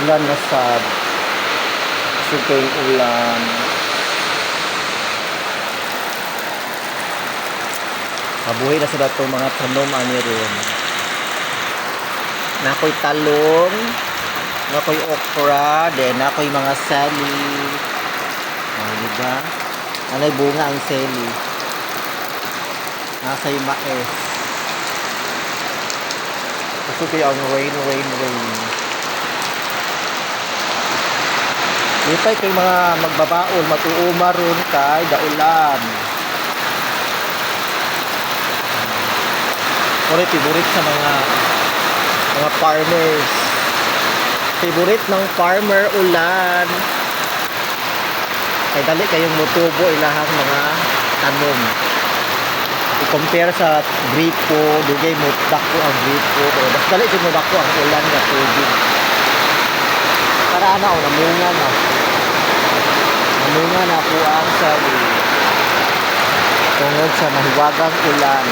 ulan na sad. Super ulan. Mabuhay na sa dato mga tanom ani ron. Nakoy talong, nakoy okra, then nakoy mga sali. Diba? Anay bunga ang sali. Nasa'y mais. Kasi kaya ang rain. Lipay kay mga magbabaon, matuuma ron kay daulan. Ore favorite sa mga farmers. Favorite ng farmer ulan. Kay dali kayong motubo ilahang mga tanom. I-compare sa gripo, dugay mo dako ang gripo. Mas dali mo dako ang ulan nga tubig. Para ana o namunga na. Namunga na po ang sa tungod sa mahiwagang ulan.